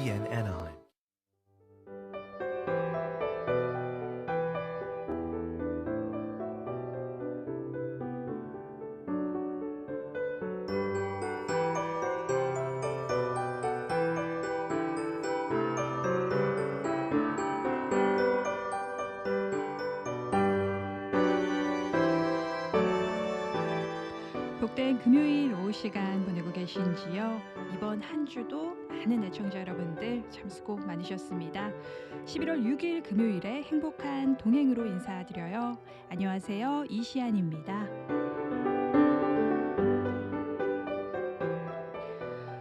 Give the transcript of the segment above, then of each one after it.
ABN Anaheim. 복된 금요일 오후 시간 보내고 계신지요? 이번 한 주도 많은 애청자 여러분들 참 수고 많으셨습니다. 11월 6일 금요일에 행복한 동행으로 인사드려요. 안녕하세요. 이시안입니다.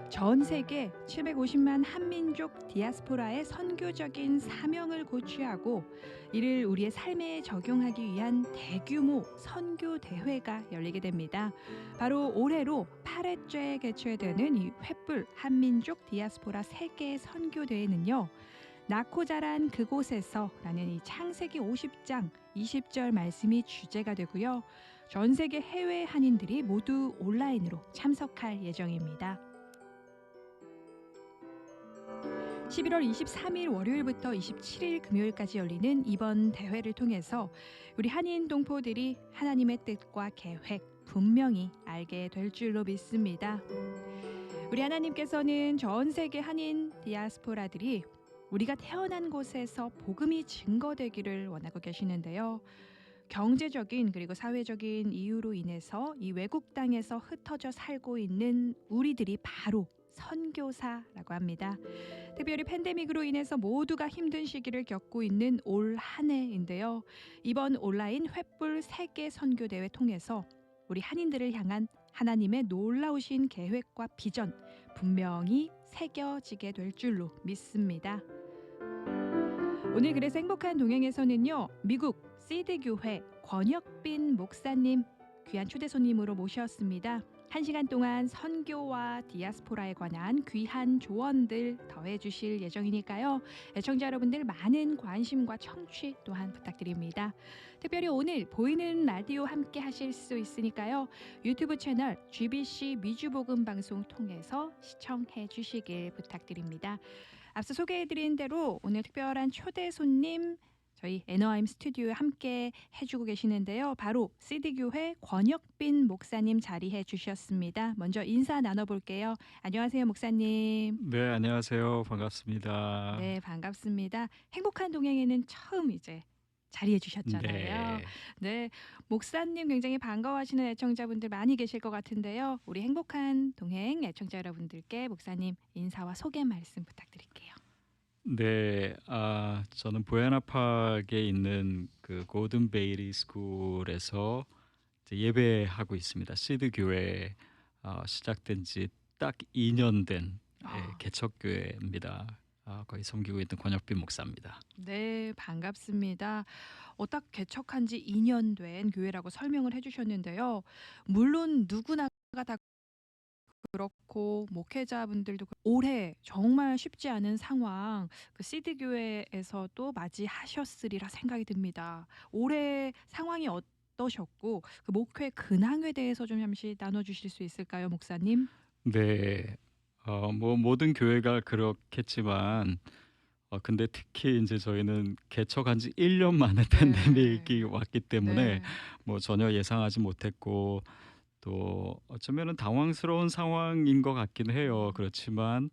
전 세계 750만 한민족 디아스포라의 선교적인 사명을 고취하고 이를 우리의 삶에 적용하기 위한 대규모 선교 대회가 열리게 됩니다. 바로 올해로 8회째 개최되는 이 횃불 한민족 디아스포라 세계 선교 대회는요. 낳고 자란 그곳에서라는 이 창세기 50장 20절 말씀이 주제가 되고요. 전 세계 해외 한인들이 모두 온라인으로 참석할 예정입니다. 11월 23일 월요일부터 27일 금요일까지 열리는 이번 대회를 통해서 우리 한인 동포들이 하나님의 뜻과 계획 분명히 알게 될 줄로 믿습니다. 우리 하나님께서는 전 세계 한인 디아스포라들이 우리가 태어난 곳에서 복음이 증거되기를 원하고 계시는데요. 경제적인 그리고 사회적인 이유로 인해서 이 외국 땅에서 흩어져 살고 있는 우리들이 바로 선교사라고 합니다. 특별히 팬데믹으로 인해서 모두가 힘든 시기를 겪고 있는 올 한 해인데요. 이번 온라인 횃불 세계 선교대회 통해서 우리 한인들을 향한 하나님의 놀라우신 계획과 비전 분명히 새겨지게 될 줄로 믿습니다. 오늘 그래서 행복한 동행에서는요. 미국 시드교회 권혁빈 목사님 귀한 초대 손님으로 모셨습니다. 1시간 동안 선교와 디아스포라에 관한 귀한 조언들 더해 주실 예정이니까요. 애청자 여러분들 많은 관심과 청취 또한 부탁드립니다. 특별히 오늘 보이는 라디오 함께 하실 수 있으니까요. 유튜브 채널 GBC 미주복음 방송 통해서 시청해 주시길 부탁드립니다. 앞서 소개해드린 대로 오늘 특별한 초대 손님 저희 애너하임 스튜디오에 함께 해주고 계시는데요. 바로 시드교회 권혁빈 목사님 자리해 주셨습니다. 먼저 인사 나눠볼게요. 안녕하세요, 목사님. 네, 안녕하세요. 반갑습니다. 네, 반갑습니다. 행복한 동행에는 처음 이제 자리해 주셨잖아요. 네. 네, 목사님 굉장히 반가워하시는 애청자분들 많이 계실 것 같은데요. 우리 행복한 동행 애청자 여러분들께 목사님 인사와 소개 말씀 부탁드릴게요. 네, 저는 부에나팍에 있는 그 고든 베이리 스쿨에서 이제 예배하고 있습니다. 시드 교회 시작된 지 딱 2년 된 개척교회입니다. 거기 섬기고 있는 권혁빈 목사입니다. 네, 반갑습니다. 딱 개척한 지 2년 된 교회라고 설명을 해주셨는데요. 물론 누구나가 다 그렇고 목회자분들도 올해 정말 쉽지 않은 상황 그 시드 교회에서도 맞이하셨으리라 생각이 듭니다. 올해 상황이 어떠셨고 그 목회 근황에 대해서 좀 잠시 나눠주실 수 있을까요, 목사님? 네, 뭐 모든 교회가 그렇겠지만 근데 특히 이제 저희는 개척한 지 1년 만에 네, 팬데믹이 왔기 때문에 네, 뭐 전혀 예상하지 못했고 또 어쩌면은 당황스러운 상황인 것 같긴 해요. 그렇지만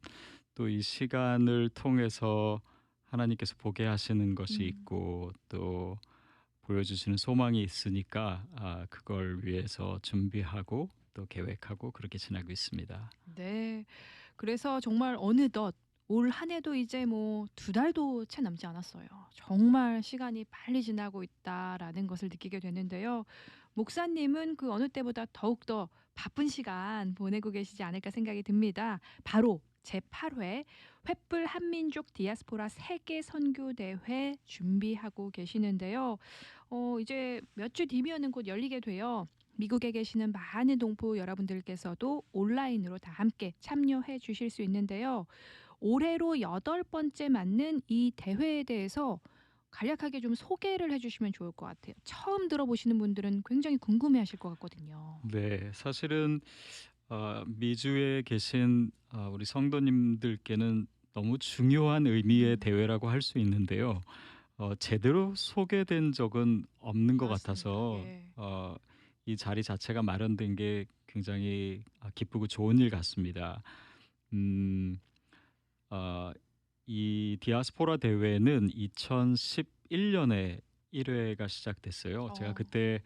또 이 시간을 통해서 하나님께서 보게 하시는 것이 음, 있고 또 보여주시는 소망이 있으니까 그걸 위해서 준비하고 또 계획하고 그렇게 지나고 있습니다. 네. 그래서 정말 어느덧 올 한 해도 이제 뭐 2달도 채 남지 않았어요. 정말 시간이 빨리 지나고 있다라는 것을 느끼게 되는데요. 목사님은 그 어느 때보다 더욱더 바쁜 시간 보내고 계시지 않을까 생각이 듭니다. 바로 제8회 횃불 한민족 디아스포라 세계 선교 대회 준비하고 계시는데요. 이제 몇 주 뒤면은 곧 열리게 돼요. 미국에 계시는 많은 동포 여러분들께서도 온라인으로 다 함께 참여해 주실 수 있는데요. 올해로 8번째 맞는 이 대회에 대해서 간략하게 좀 소개를 해 주시면 좋을 것 같아요. 처음 들어보시는 분들은 굉장히 궁금해하실 것 같거든요. 네, 사실은 미주에 계신 우리 성도님들께는 너무 중요한 의미의 음. 대회라고 할 수 있는데요. 제대로 소개된 적은 없는 것 맞습니다. 같아서 예. 이 자리 자체가 마련된 게 굉장히 기쁘고 좋은 일 같습니다. 음. 어 이 디아스포라 대회는 2011 년에 1 회가 시작됐어요. 제가 어. 그때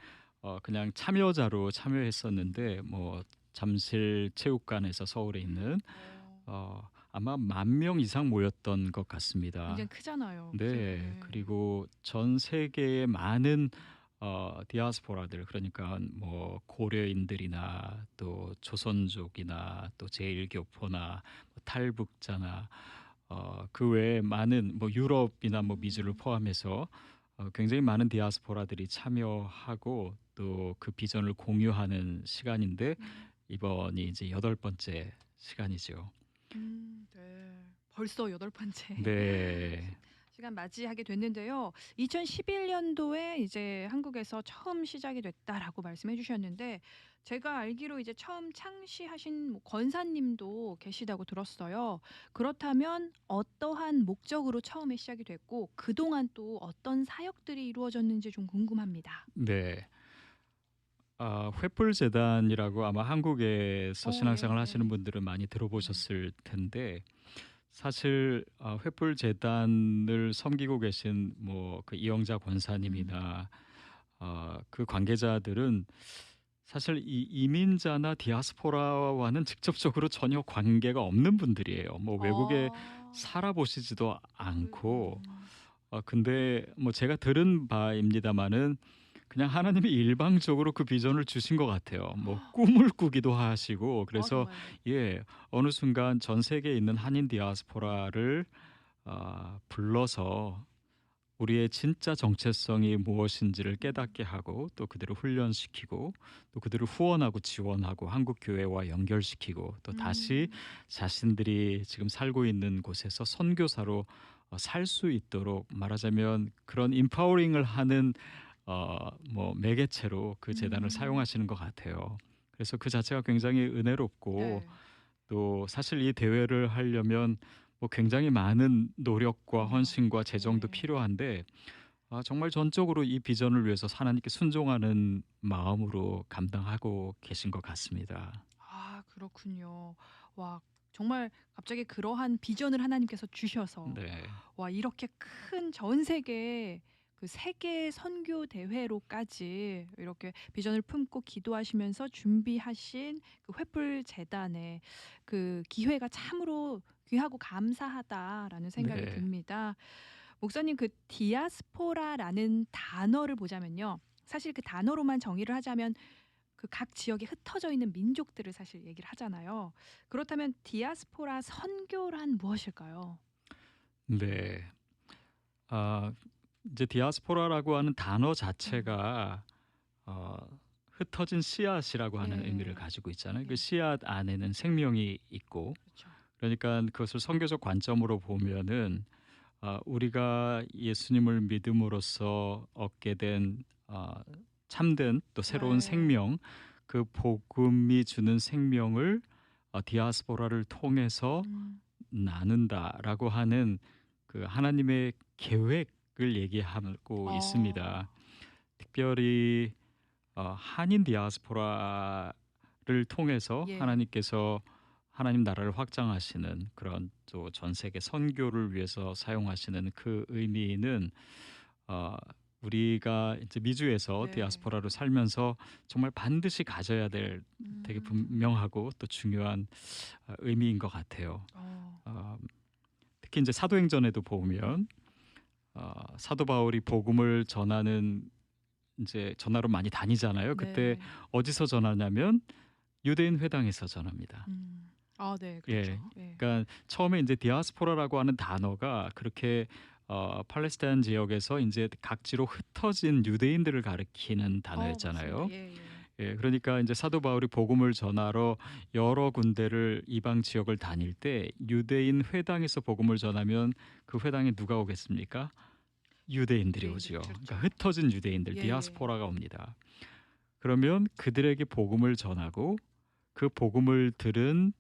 그냥 참여자로 참여했었는데 뭐 잠실 체육관에서 서울에 있는 어. 아마 10,000명 이상 모였던 것 굉장히 같습니다. 크잖아요. 그죠? 네. 예. 그리고 전 세계의 많은 디아스포라들, 그러니까 뭐 고려인들이나 또 조선족이나 또 제1교포나 뭐 탈북자나 그 외에 많은 뭐 유럽이나 뭐 미주를 음. 포함해서 굉장히 많은 디아스포라들이 참여하고 또 그 비전을 공유하는 시간인데, 음. 이번이 이제 8번째 시간이죠. 네. 벌써 여덟 번째 네. 시간 맞이하게 됐는데요. 2011 년도에 이제 한국에서 처음 시작이 됐다라고 말씀해 주셨는데 제가 알기로 이제 처음 창시하신 뭐 권사님도 계시다고 들었어요. 그렇다면 어떠한 목적으로 처음에 시작이 됐고 그동안 또 어떤 사역들이 이루어졌는지 좀 궁금합니다. 네. 횃불재단이라고 아마 한국에서 신앙생활 하시는 예. 분들은 많이 네. 들어보셨을 텐데, 사실 횃불재단을 섬기고 계신 뭐 그 이영자 음. 권사님이나 그 관계자들은 사실 이 이민자나 디아스포라와는 직접적으로 전혀 관계가 없는 분들이에요. 뭐 외국에 아. 살아보시지도 그 않고, 근데 뭐 제가 들은 바입니다마는 그냥 하나님이 일방적으로 그 비전을 주신 것 같아요. 뭐 꿈을 꾸기도 하시고, 아 그래서 정말요? 예, 어느 순간 전 세계에 있는 한인 음. 디아스포라를 불러서 우리의 진짜 정체성이 무엇인지를 음. 깨닫게 하고, 또 그들을 훈련시키고, 또 그들을 후원하고 지원하고 한국 교회와 연결시키고, 또 다시 음. 자신들이 지금 살고 있는 곳에서 선교사로 살 수 있도록, 말하자면 그런 인파워링을 하는 뭐 매개체로 그 재단을 음. 사용하시는 것 같아요. 그래서 그 자체가 굉장히 은혜롭고, 네. 또 사실 이 대회를 하려면 뭐 굉장히 많은 노력과 그럼요. 헌신과 재정도 예. 필요한데, 정말 전적으로 이 비전을 위해서 하나님께 순종하는 마음으로 감당하고 계신 것 같습니다. 아 그렇군요. 와 정말 갑자기 그러한 비전을 하나님께서 주셔서 네. 와 이렇게 큰 전 세계 그 세계 선교 대회로까지 이렇게 비전을 품고 기도하시면서 준비하신 그 횃불 재단의 그 기회가 참으로 귀하고 감사하다라는 생각이 네. 듭니다. 목사님 그 디아스포라라는 단어를 보자면요. 사실 그 단어로만 정의를 하자면 그 각 지역에 흩어져 있는 민족들을 사실 얘기를 하잖아요. 그렇다면 디아스포라 선교란 무엇일까요? 네. 아 이제 디아스포라라고 하는 단어 음. 자체가 어 흩어진 씨앗이라고 하는 의미를 예. 가지고 있잖아요. 그 예. 씨앗 안에는 생명이 있고, 그렇죠. 그러니까 그것을 선교적 관점으로 보면은 우리가 예수님을 믿음으로써 얻게 된 참된 또 새로운 네. 생명, 그 복음이 주는 생명을 디아스포라를 통해서 음. 나눈다라고 하는 그 하나님의 계획을 얘기하고 어. 있습니다. 특별히 한인 디아스포라를 통해서 예. 하나님께서 하나님 나라를 확장하시는 그런 또 전 세계 선교를 위해서 사용하시는 그 의미는 어 우리가 이제 미주에서 네. 디아스포라로 살면서 정말 반드시 가져야 될 되게 음. 분명하고 또 중요한 의미인 것 같아요. 어. 어 특히 이제 사도행전에도 보면 사도 바울이 복음을 전하는 이제 전하러 많이 다니잖아요. 그때 네. 어디서 전하냐면 유대인 회당에서 전합니다. 음. 아 네. 예. 그렇죠. 예. 그러니까 처음에 이제 디아스포라라고 하는 단어가 그렇게 팔레스타인 지역에서 인제 각지로 흩어진 유대인들을 가리키는 맞습니다. 단어였잖아요. 예예. 예. 그러니까 인제 사도 바울이 복음을 전하러 여러 군데를 이방 지역을 다닐 때 유대인 회당에서 복음을 전하면 그 회당에 누가 오겠습니까? 유대인들이 유대인들이 오지요. 그러니까 그렇죠. 흩어진 유대인들, 예예. 디아스포라가 옵니다. 그러면 그들에게 복음을 전하고 그 복음을 들은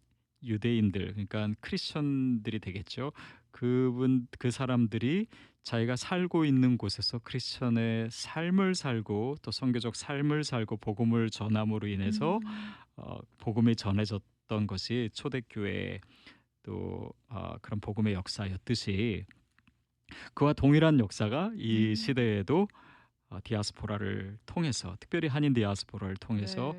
유대인들 그러니까 크리스천들이 되겠죠. 그 사람들이 자기가 살고 있는 곳에서 크리스천의 삶을 살고 또 선교적 삶을 살고 복음을 전함으로 인해서 음. 복음이 전해졌던 것이 초대교회 또 그런 복음의 역사였듯이 그와 동일한 역사가 이 음. 시대에도 디아스포라를 통해서 특별히 한인 디아스포라를 통해서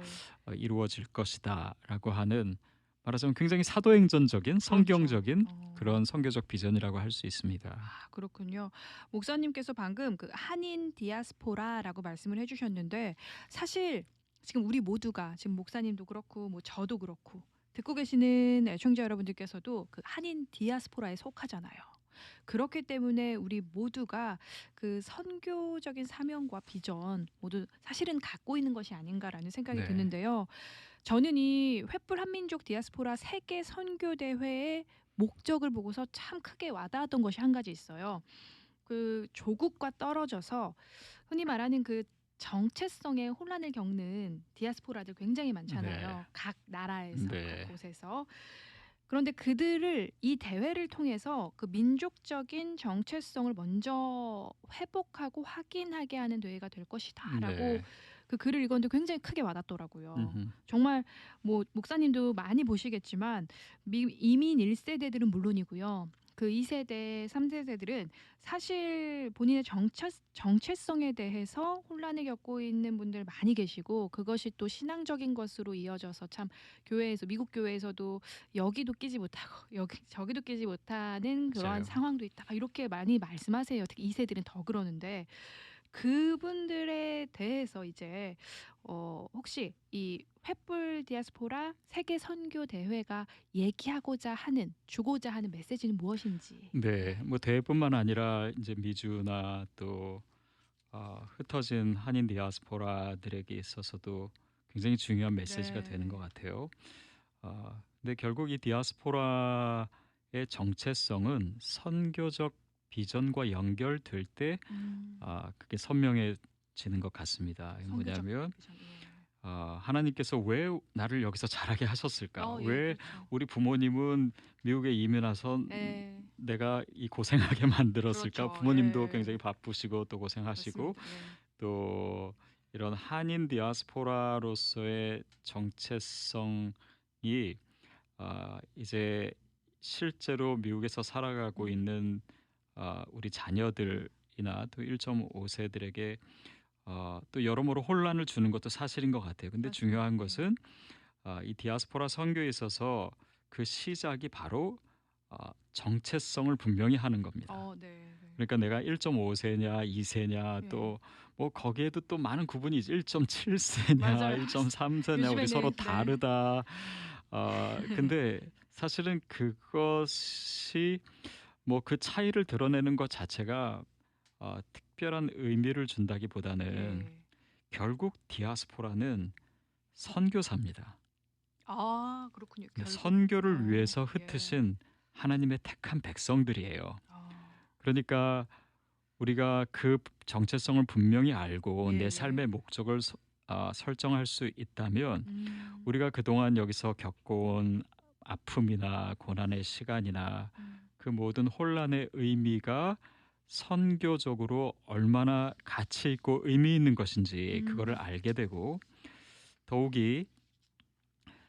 네. 이루어질 것이다라고 하는 말하자면 굉장히 사도행전적인 그렇죠. 성경적인 그런 선교적 비전이라고 할 수 있습니다. 아, 그렇군요. 목사님께서 방금 그 한인 디아스포라라고 말씀을 해주셨는데 사실 지금 우리 모두가 지금 목사님도 그렇고 뭐 저도 그렇고 듣고 계시는 애청자 여러분들께서도 그 한인 디아스포라에 속하잖아요. 그렇기 때문에 우리 모두가 그 선교적인 사명과 비전 모두 사실은 갖고 있는 것이 아닌가라는 생각이 네. 드는데요. 저는 이 횃불 한민족 디아스포라 세계 선교 대회의 목적을 보고서 참 크게 와닿았던 것이 한 가지 있어요. 그 조국과 떨어져서 흔히 말하는 그 정체성의 혼란을 겪는 디아스포라들 굉장히 네. 많잖아요. 각 나라에서 각 네. 곳에서. 그런데 그들을 이 대회를 통해서 그 민족적인 정체성을 먼저 회복하고 확인하게 하는 대회가 될 것이다라고 네. 그 글을 읽었는데 굉장히 크게 와닿더라고요. 음흠. 정말 뭐 목사님도 많이 보시겠지만 이민 1세대들은 물론이고요. 그 2세대, 3세대들은 사실 본인의 정체성에 대해서 혼란을 겪고 있는 분들 많이 계시고 그것이 또 신앙적인 것으로 이어져서 참 교회에서 미국 교회에서도 여기도 끼지 못하고 여기 저기도 끼지 못하는 그러한 맞아요. 상황도 있다. 막 이렇게 많이 말씀하세요. 특히 2세들은 더 그러는데 그분들에 대해서 이제 혹시 이 횃불 디아스포라 세계 선교 대회가 얘기하고자 하는 주고자 하는 메시지는 무엇인지. 네. 네. 뭐 대회뿐만 아니라 이제 미주나 또 흩어진 한인 디아스포라들에게 있어서도 굉장히 중요한 메시지가 되는 것 네. 같아요. 근데 결국 이 디아스포라의 정체성은 선교적 비전과 연결될 때 음. 그게 선명해지는 것 같습니다. 선교적 뭐냐면 비전. 예. 하나님께서 왜 나를 여기서 자라게 하셨을까? 예, 왜 그렇죠. 우리 부모님은 미국에 이민 와서 예. 내가 이 고생하게 만들었을까? 그렇죠. 부모님도 예. 굉장히 바쁘시고 또 고생하시고 맞습니다. 예. 또 이런 한인 디아스포라로서의 정체성이 이제 실제로 미국에서 살아가고 음. 있는 우리 자녀들이나 또 1.5세들에게 또 여러모로 혼란을 주는 것도 사실인 것 같아요. 근데 맞습니다. 중요한 예. 것은 이 디아스포라 선교에 있어서 그 시작이 바로 정체성을 분명히 하는 겁니다. 네. 네. 그러니까 내가 1.5세냐, 2세냐 예. 또 뭐 거기에도 또 많은 구분이 있죠. 1.7세냐, 맞아요. 1.3세냐 우리 서로 요즘에는 네. 다르다. 근데 사실은 그것이 뭐 그 차이를 드러내는 것 자체가 특별한 의미를 준다기보다는 예. 결국 디아스포라는 선교사입니다. 아, 그렇군요. 근데 결국 선교를 위해서 예. 흩으신 하나님의 택한 백성들이에요. 아. 그러니까 우리가 그 정체성을 분명히 알고 내 삶의 예예. 목적을 설정할 수 있다면 음. 우리가 그동안 여기서 겪어온 아픔이나 고난의 시간이나 음. 그 모든 혼란의 의미가 선교적으로 얼마나 가치 있고 의미 있는 것인지 그거를 음. 알게 되고 더욱이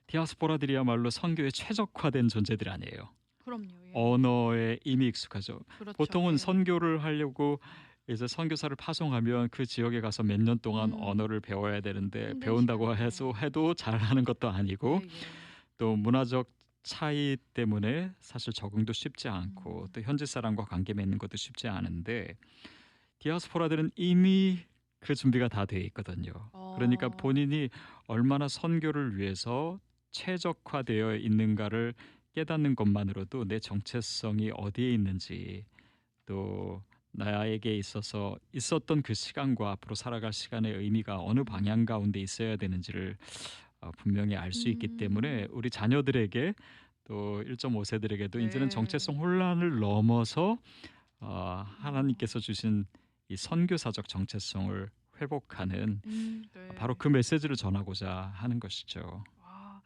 디아스포라들이야말로 선교에 최적화된 존재들 아니에요. 그럼요. 예. 언어에 이미 익숙하죠. 그렇죠. 보통은 예. 선교를 하려고 이제 선교사를 파송하면 그 지역에 가서 몇 년 동안 음. 언어를 배워야 되는데 힘든 배운다고 시간인데. 해도 잘하는 것도 아니고 예예. 또 문화적 차이 때문에 사실 적응도 쉽지 않고 음. 또 현지 사람과 관계 맺는 것도 쉽지 않은데 디아스포라들은 이미 그 준비가 다 돼 있거든요. 그러니까 어. 본인이 얼마나 선교를 위해서 최적화되어 있는가를 깨닫는 것만으로도 내 정체성이 어디에 있는지 또 나에게 있어서 있었던 그 시간과 앞으로 살아갈 시간의 의미가 어느 방향 음. 가운데 있어야 되는지를 분명히 알 수 있기 때문에 음. 우리 자녀들에게 또 1.5세들에게도 이제는 정체성 네. 혼란을 넘어서 어. 하나님께서 주신 이 선교사적 정체성을 회복하는 바로 네. 그 메시지를 전하고자 하는 것이죠. 와.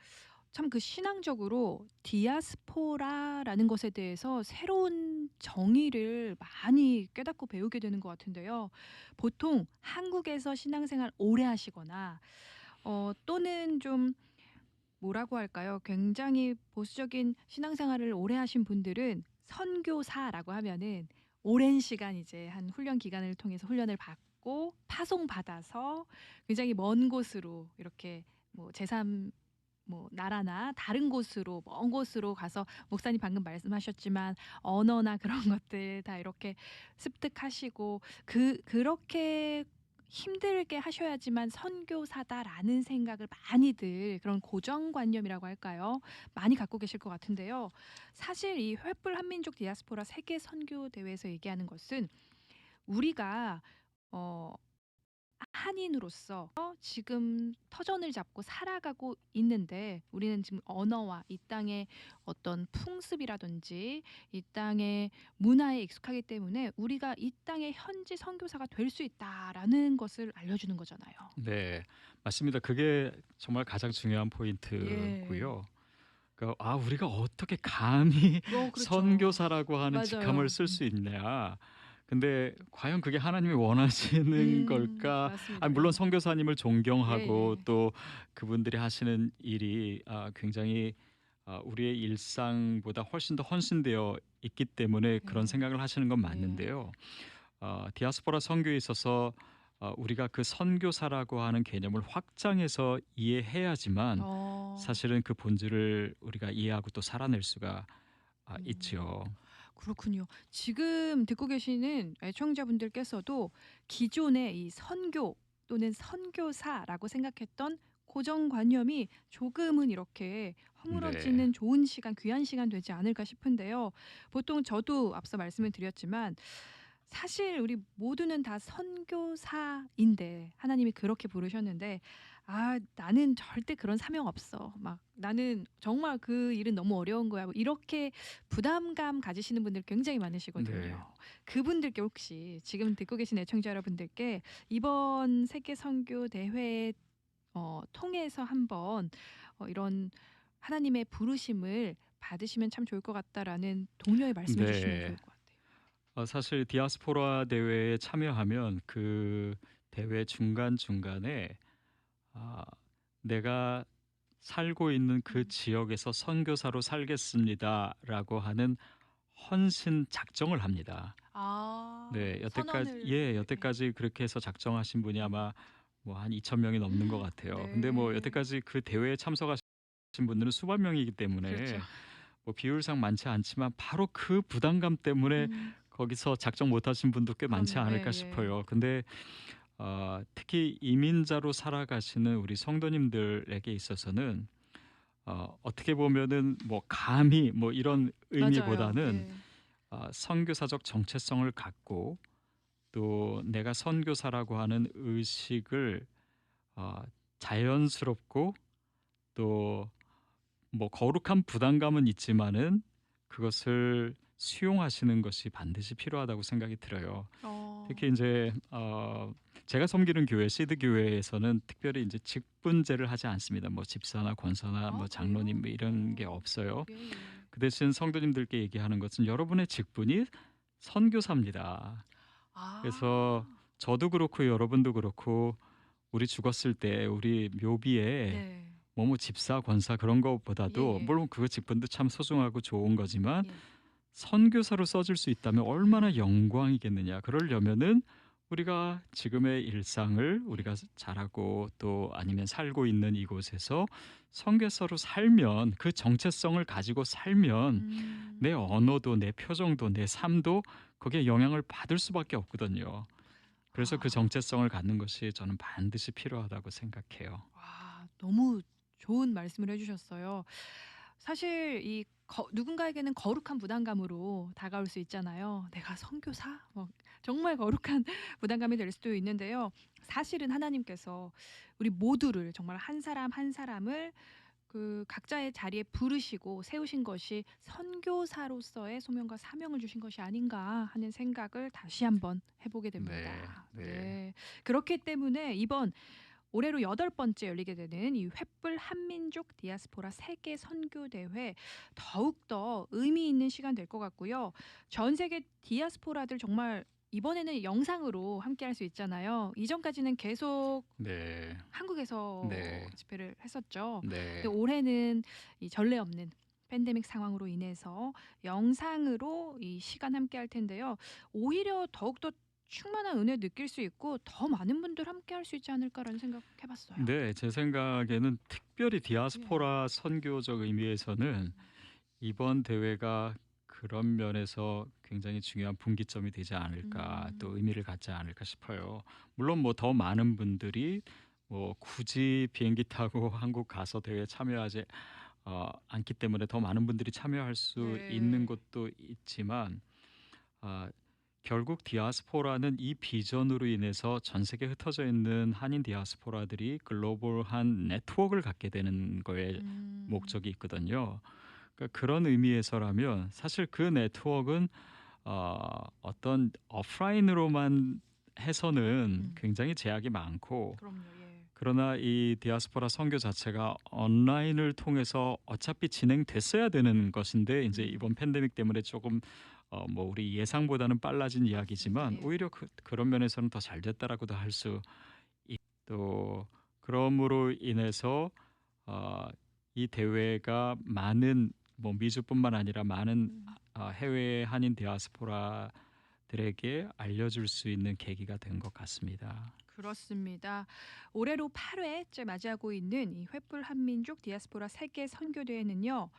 참 그 신앙적으로 디아스포라라는 것에 대해서 새로운 정의를 많이 깨닫고 배우게 되는 것 같은데요. 보통 한국에서 신앙생활 오래 하시거나 또는 좀 뭐라고 할까요? 굉장히 보수적인 신앙생활을 오래 하신 분들은 선교사라고 하면은 오랜 시간 이제 한 훈련 기간을 통해서 훈련을 받고 파송받아서 굉장히 먼 곳으로 이렇게 뭐 제3 뭐 나라나 다른 곳으로 먼 곳으로 가서 목사님 방금 말씀하셨지만 언어나 그런 것들 다 이렇게 습득하시고 그렇게 힘들게 하셔야지만 선교사다라는 생각을 많이들 그런 고정관념이라고 할까요? 많이 갖고 계실 것 같은데요. 사실 이 횃불 한민족 디아스포라 세계 선교 대회에서 얘기하는 것은 우리가 어 한인으로서 지금 터전을 잡고 살아가고 있는데 우리는 지금 언어와 이 땅의 어떤 풍습이라든지 이 땅의 문화에 익숙하기 때문에 우리가 이 땅의 현지 선교사가 될 수 있다라는 것을 알려주는 거잖아요. 네. 맞습니다. 그게 정말 가장 중요한 예. 포인트고요. 그러니까 우리가 어떻게 감히 그렇죠. 선교사라고 하는 직함을 맞아요. 쓸 수 있냐. 근데 과연 그게 하나님이 원하시는 걸까? 맞습니다. 물론 예. 선교사님을 존경하고 예예. 또 그분들이 하시는 일이 굉장히 우리의 일상보다 훨씬 더 헌신되어 있기 때문에 그런 예. 생각을 하시는 건 예. 맞는데요. 디아스포라 선교에 있어서 우리가 그 선교사라고 하는 개념을 확장해서 이해해야지만 어. 사실은 그 본질을 우리가 이해하고 또 살아낼 수가 음. 있지요. 그렇군요. 지금 듣고 계시는 애청자분들께서도 기존의 이 선교 또는 선교사라고 생각했던 고정관념이 조금은 이렇게 네. 허물어지는 좋은 시간, 귀한 시간 되지 않을까 싶은데요. 보통 저도 앞서 말씀을 드렸지만 사실 우리 모두는 다 선교사인데 하나님이 그렇게 부르셨는데 나는 절대 그런 사명 없어. 막 나는 정말 그 일은 너무 어려운 거야. 뭐 이렇게 부담감 가지시는 분들 굉장히 네. 많으시거든요. 그분들께 혹시 지금 듣고 계신 애청자 여러분들께 이번 세계 선교 대회 통해서 한번 이런 하나님의 부르심을 받으시면 참 좋을 것 같다라는 동료의 말씀해 주시면 좋을 네. 것 같아요. 사실 디아스포라 대회에 참여하면 그 대회 중간중간에 아, 내가 살고 있는 그 음. 지역에서 선교사로 살겠습니다라고 하는 헌신 작정을 합니다. 네, 선언을 예. 여태까지 그렇게 해서 작정하신 분이 음. 아마 뭐 한 2천 명이 넘는 것 같아요. 근데 뭐 네. 여태까지 그 대회에 참석하신 분들은 수만 명이기 그렇죠. 때문에 뭐 비율상 많지 않지만 바로 그 부담감 때문에 음. 거기서 작정 못하신 분도 꽤 많지 그럼요. 않을까 예예. 싶어요. 근데 특히 이민자로 살아가시는 우리 성도님들에게 있어서는 어떻게 보면은 뭐 감히 뭐 이런 맞아요. 의미보다는 예. 선교사적 정체성을 갖고 또 내가 선교사라고 하는 의식을 어, 자연스럽고 또 뭐 거룩한 부담감은 있지만은 그것을 수용하시는 것이 반드시 필요하다고 생각이 들어요. 어. 특히 이제 제가 섬기는 교회 시드 교회에서는 특별히 이제 직분제를 하지 않습니다. 뭐 집사나 권사나 뭐 장로님 그래요? 뭐 이런 게 없어요. 예예. 그 대신 성도님들께 얘기하는 것은 여러분의 직분이 선교사입니다. 그래서 아. 저도 그렇고 여러분도 그렇고 우리 죽었을 때 우리 묘비에 네. 뭐뭐 집사 권사 그런 거보다도 예예. 물론 그 직분도 참 소중하고 좋은 거지만 예. 선교사로 써질 수 있다면 얼마나 영광이겠느냐. 그러려면은 우리가 지금의 일상을 예. 우리가 잘하고 또 아니면 살고 있는 이곳에서 선교사로 살면 그 정체성을 가지고 살면 내 음. 언어도 내 표정도 내 삶도 거기에 영향을 받을 수밖에 없거든요. 그래서 그 아. 정체성을 갖는 것이 저는 반드시 필요하다고 생각해요. 너무 좋은 말씀을 해 주셨어요. 사실 누군가에게는 거룩한 부담감으로 다가올 수 있잖아요. '내가 선교사?' 정말 거룩한 부담감이 될 수도 있는데요. 사실은 하나님께서 우리 모두를 정말 한 사람 한 사람을 그 각자의 자리에 부르시고 세우신 것이 '선교사로서의 소명과 사명을 주신 것이 아닌가.' 하는 생각을 다시 한번 해 보게 네. 됩니다. 네. 네. 그렇기 때문에 이번 올해로 8번째 열리게 되는 이 횃불 한민족 디아스포라 세계 선교 대회 더욱더 의미 있는 시간 될 것 같고요. 전 세계 디아스포라들 정말 이번에는 영상으로 함께할 수 있잖아요. 이전까지는 계속 네. 한국에서 네. 집회를 했었죠. 근데 네. 올해는 이 전례 없는 팬데믹 상황으로 인해서 영상으로 이 시간 함께할 텐데요. 오히려 더욱더 충만한 은혜 느낄 수 있고 더 많은 분들 함께할 수 있지 않을까라는 생각해 봤어요. 네. 제 생각에는 특별히 예. 디아스포라 선교적 의미에서는 음. 이번 대회가 그런 면에서 굉장히 중요한 분기점이 되지 않을까, 또 음. 의미를 갖지 않을까 싶어요. 물론 뭐 더 많은 분들이 뭐 굳이 비행기 타고 한국 가서 대회에 참여하지 않기 때문에 더 많은 분들이 참여할 수 있는 네. 것도 있지만, 아 결국 디아스포라는 이 비전으로 인해서 전 세계에 흩어져 있는 한인 디아스포라들이 글로벌한 네트워크를 갖게 되는 거에 음. 목적이 있거든요. 그러니까 그런 의미에서라면 사실 그 네트워크는 어떤 오프라인으로만 해서는 음. 굉장히 제약이 많고, 그럼요. 예. 그러나 이 디아스포라 선교 자체가 온라인을 통해서 어차피 진행됐어야 되는 것인데, 이제 이번 음. 팬데믹 때문에 조금 뭐 우리 예상보다는 빨라진 맞습니다. 이야기지만, 예. 오히려 그런 면에서는 더 잘 됐다라고도 할 수 또 그럼으로 인해서 어 이 대회가 많은 뭐 미주뿐만 아니라 많은 음. 해외 한인 디아스포라들에게 알려줄 수 있는 계기가 된 것 같습니다. 그렇습니다. 올해로 8회째 맞이하고 있는 이 횃불 한민족 디아스포라 세계 선교대회는요.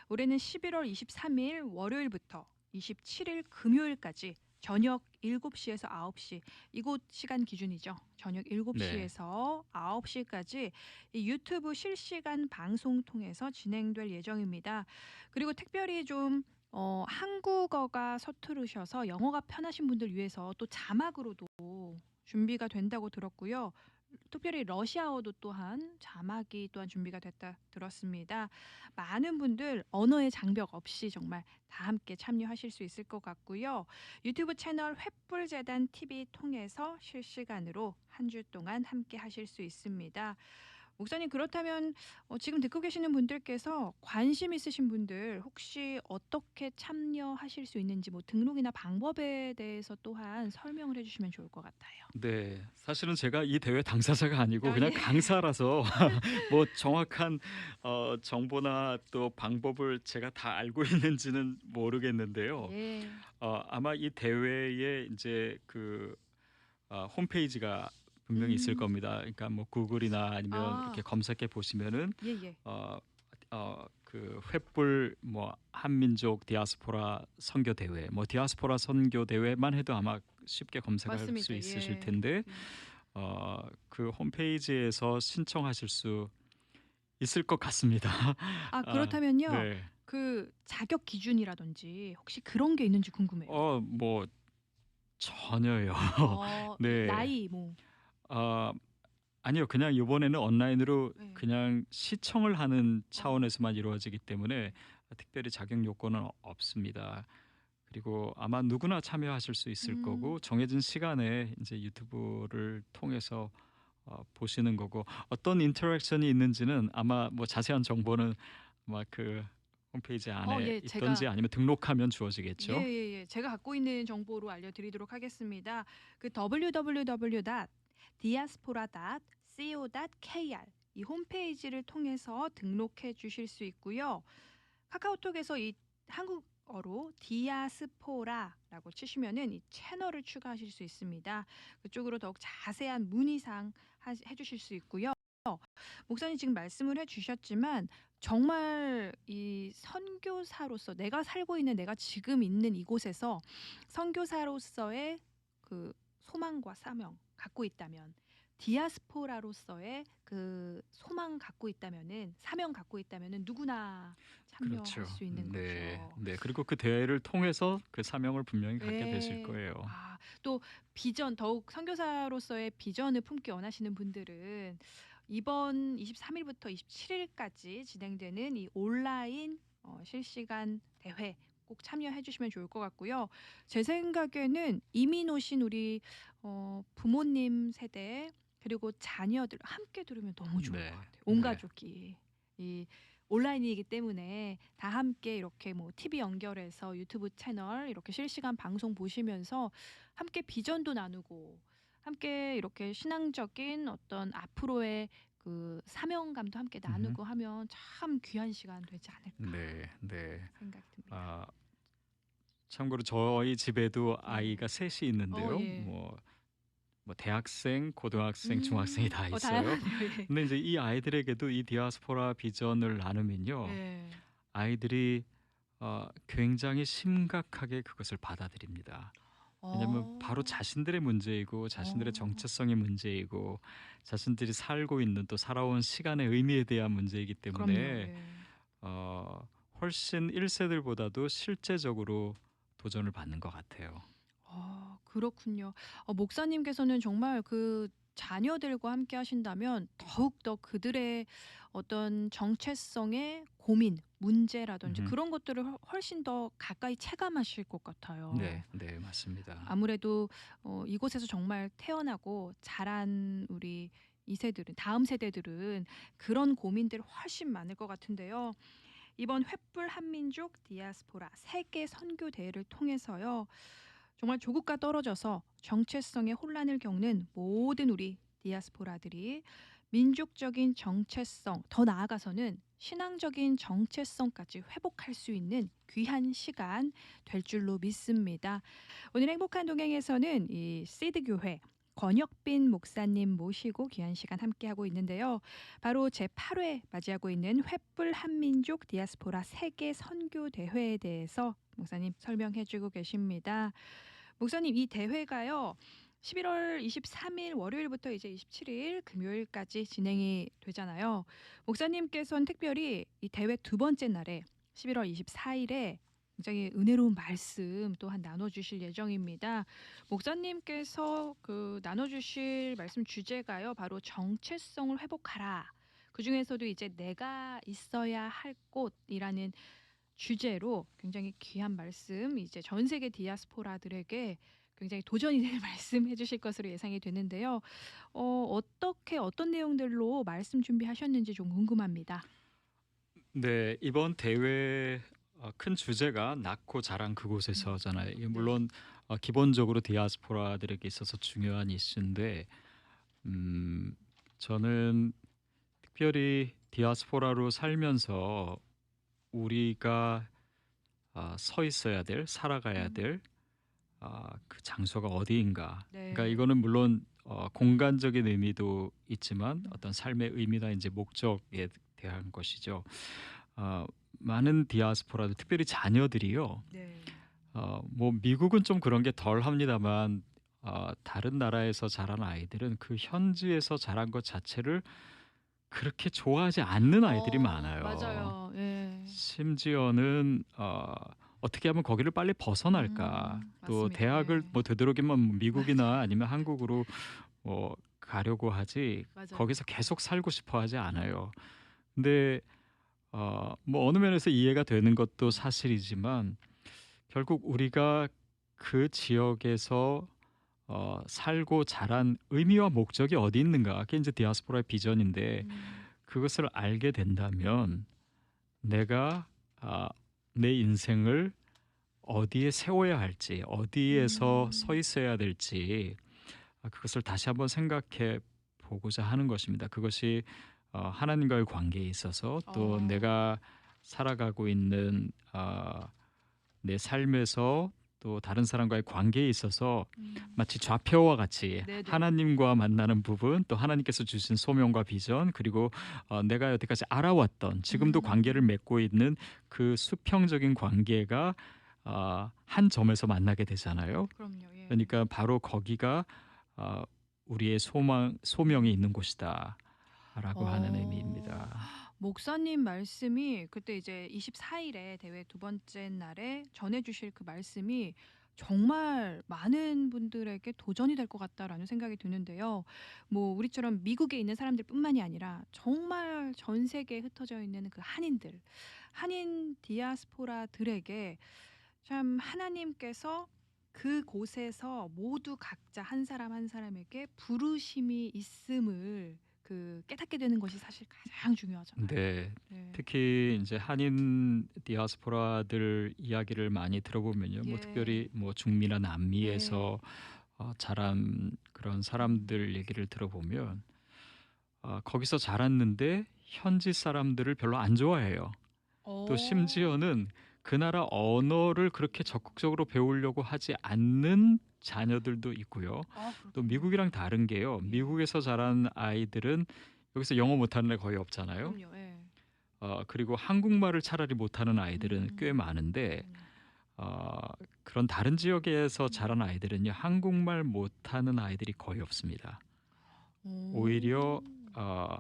올해는 11월 23일 월요일부터 27일 금요일까지 저녁 7시에서 9시 이곳 시간 기준이죠. 저녁 네. 7시에서 9시까지 이 유튜브 실시간 방송 통해서 진행될 예정입니다. 그리고 특별히 좀 한국어가 서투르셔서 영어가 편하신 분들 위해서 또 자막으로도 준비가 된다고 들었고요. 특별히 러시아어도 또한 자막이 또한 준비가 됐다 들었습니다. 많은 분들 언어의 장벽 없이 정말 다 함께 참여하실 수 있을 것 같고요. 유튜브 채널 횃불재단 TV 통해서 실시간으로 한 주 동안 함께 하실 수 있습니다. 목사님 그렇다면 지금 듣고 계시는 분들께서 관심 있으신 분들 혹시 어떻게 참여하실 수 있는지 뭐 등록이나 방법에 대해서 또한 설명을 해주시면 좋을 것 같아요. 네. 사실은 제가 이 대회 당사자가 아니고 아 그냥 예. 강사라서 뭐 정확한 정보나 또 방법을 제가 다 알고 있는지는 모르겠는데요. 예. 아마 이 대회에 이제 홈페이지가 분명히 있을 음. 겁니다. 그러니까 뭐 구글이나 아니면 이렇게 아. 검색해 보시면은 예예. 어 그 횃불 뭐 한민족 디아스포라 선교 대회, 뭐 디아스포라 선교 대회만 해도 아마 쉽게 검색할 수 맞습니다. 있으실 예. 텐데, 음. 그 홈페이지에서 신청하실 수 있을 것 같습니다. 아 아 그렇다면요. 네. 그 자격 기준이라든지 혹시 그런 게 있는지 궁금해요. 뭐 전혀요. 이 네. 나이 뭐 아 아니요. 그냥 이번에는 온라인으로 예. 그냥 시청을 하는 어. 차원에서만 이루어지기 때문에 네. 특별히 자격 요건은 없습니다. 그리고 아마 누구나 참여하실 수 있을 음. 거고, 정해진 시간에 이제 유튜브를 통해서 보시는 거고, 어떤 인터랙션이 있는지는 아마 뭐 자세한 정보는 아마 그 홈페이지 안에 예. 있든지 제가 아니면 등록하면 주어지겠죠. 예예예. 제가 갖고 있는 정보로 알려드리도록 하겠습니다. 그 www.diaspora.co.kr 이 홈페이지를 통해서 등록해 주실 수 있고요. 카카오톡에서 이 한국어로 디아스포라라고 치시면은 이 채널을 추가하실 수 있습니다. 그쪽으로 더욱 자세한 문의사항 해주실 수 있고요. 목사님 지금 말씀을 해주셨지만 정말 이 선교사로서 내가 살고 있는 내가 지금 있는 이곳에서 선교사로서의 그 소망과 사명 갖고 있다면 디아스포라로서의 그 소망 갖고 있다면은 사명 갖고 있다면은 누구나 참여할 그렇죠. 수 있는 네. 거죠. 네. 그리고 그 대회를 통해서 그 사명을 분명히 갖게 되실 예. 거예요. 또 비전 더욱 선교사로서의 비전을 품기 원하시는 분들은 이번 23 일부터 27 일까지 진행되는 이 온라인 실시간 대회 꼭 참여해 주시면 좋을 것 같고요. 제 생각에는 이민 오신 우리 부모님 세대 그리고 자녀들 함께 들으면 너무 좋을 네. 것 같아요. 온 네. 가족이 이 온라인이기 때문에 다 함께 이렇게 뭐 TV 연결해서 유튜브 채널 이렇게 실시간 방송 보시면서 함께 비전도 나누고 함께 이렇게 신앙적인 어떤 앞으로의 그 사명감도 함께 음. 나누고 하면 참 귀한 시간 되지 않을까 네. 네. 생각이 듭니다. 아 참고로 저희 집에도 네. 아이가 셋이 있는데요. 예. 뭐 대학생, 고등학생, 중학생이 다 있어요. 다양하네요. 예. 근데 이제 이 아이들에게도 이 디아스포라 비전을 나누면요. 예. 아이들이 굉장히 심각하게 그것을 받아들입니다. 왜냐하면 바로 어. 자신들의 문제이고 자신들의 어. 정체성의 문제이고 자신들이 살고 있는 또 살아온 시간의 의미에 대한 문제이기 그럼요. 때문에 예. 어 훨씬 1 세들보다도 실제적으로 도전을 받는 것 같아요. 그렇군요. 목사님께서는 정말 그 자녀들과 함께 하신다면 더욱더 그들의 어떤 정체성의 고민, 문제라든지 음. 그런 것들을 훨씬 더 가까이 체감하실 것 같아요. 네. 네. 맞습니다. 아무래도 이곳에서 정말 태어나고 자란 우리 2 세들은 다음 세대들은 그런 고민들이 훨씬 많을 것 같은데요. 이번 횃불 한민족 디아스포라 세계 선교 대회를 통해서요. 정말 조국과 떨어져서 정체성의 혼란을 겪는 모든 우리 디아스포라들이 민족적인 정체성, 더 나아가서는 신앙적인 정체성까지 회복할 수 있는 귀한 시간 될 줄로 믿습니다. 오늘 행복한 동행에서는 이 시드 교회 권혁빈 목사님 모시고 귀한 시간 함께하고 있는데요. 바로 제8회 맞이하고 있는 횃불 한민족 디아스포라 세계 선교 대회에 대해서 목사님 설명해 주고 계십니다. 목사님 이 대회가요. 11월 23일 월요일부터 이제 27일 금요일까지 진행이 되잖아요. 목사님께서는 특별히 이 대회 두 번째 날에 11월 24일에 굉장히 은혜로운 말씀 또한 나눠주실 예정입니다. 목사님께서 그 나눠주실 말씀 주제가요. 바로 정체성을 회복하라. 그 중에서도 이제 내가 있어야 할 곳이라는 주제로 굉장히 귀한 말씀 이제 전 세계 디아스포라들에게 굉장히 도전이 되는 말씀 해주실 것으로 예상이 되는데요. 어떻게 어떤 내용들로 말씀 준비하셨는지 좀 궁금합니다. 네. 이번 대회 큰 주제가 "낳고 자란 그곳에서"잖아요. 이게 네. 물론 기본적으로 디아스포라들에게 있어서 중요한 이슈인데 음 저는 특별히 디아스포라로 살면서 우리가 서 있어야 될, 살아가야 음. 될 그 장소가 어디인가. 그러니까 네. 이거는 물론 공간적인 의미도 있지만 음. 어떤 삶의 의미나 이제 목적에 대한 것이죠. 어 많은 디아스포라들 특별히 자녀들이요. 네. 뭐 미국은 좀 그런 게 덜합니다만 다른 나라에서 자란 아이들은 그 현지에서 자란 것 자체를 그렇게 좋아하지 않는 아이들이 많아요. 맞아요. 예. 심지어는 어떻게 하면 거기를 빨리 벗어날까. 또 맞습니다. 대학을 예. 뭐 되도록이면 미국이나 맞아요. 아니면 한국으로 가려고 하지 맞아요. 거기서 계속 살고 싶어 하지 않아요. 근데 뭐 어느 면에서 이해가 되는 것도 사실이지만 결국 우리가 그 지역에서 살고 자란 의미와 목적이 어디 있는가. 그게 인제 디아스포라의 비전인데 음. 그것을 알게 된다면 내가 아 내 인생을 어디에 세워야 할지, 어디에서 서 음. 있어야 될지 그것을 다시 한번 생각해 보고자 하는 것입니다. 그것이 하나님과의 관계에 있어서 또 어. 내가 살아가고 있는 내 삶에서 또 다른 사람과의 관계에 있어서 음. 마치 좌표와 같이 네네. 하나님과 만나는 부분, 또 하나님께서 주신 소명과 비전, 그리고 내가 여태까지 알아왔던 지금도 관계를 음. 맺고 있는 그 수평적인 관계가 한 점에서 만나게 되잖아요. 그럼요. 예. 그러니까 바로 거기가 어 우리의 소명이 있는 곳이다라고 하는 어. 의미입니다. 목사님 말씀이 그때 이제 24일에 대회 두 번째 날에 전해 주실 그 말씀이 정말 많은 분들에게 도전이 될 것 같다라는 생각이 드는데요. 뭐 우리처럼 미국에 있는 사람들뿐만이 아니라 정말 전 세계에 흩어져 있는 그 한인들, 한인 디아스포라들에게 참 하나님께서 그곳에서 모두 각자 한 사람 한 사람에게 부르심이 있음을 깨닫게 되는 것이 사실 가장 중요하잖아요. 네. 네. 특히 이제 한인 디아스포라들 이야기를 많이 들어보면요. 뭐 예. 특별히 뭐 중미나 네. 남미에서 자란 그런 음. 사람들 얘기를 들어보면 거기서 자랐는데 현지 사람들을 별로 안 좋아해요. 또 어. 심지어는 그 나라 언어를 그렇게 적극적으로 배우려고 하지 않는 자녀들도 있고요. 또 그렇군요. 미국이랑 다른 게요. 예. 미국에서 자란 아이들은 여기서 영어 못하는 애 거의 없잖아요. 그럼요. 예. 그리고 한국말을 차라리 못하는 아이들은 꽤 음. 많은데 음. 어, 그런 다른 지역에서 자란 음. 아이들은요. 한국말 못하는 아이들이 거의 없습니다. 오히려 오. 어,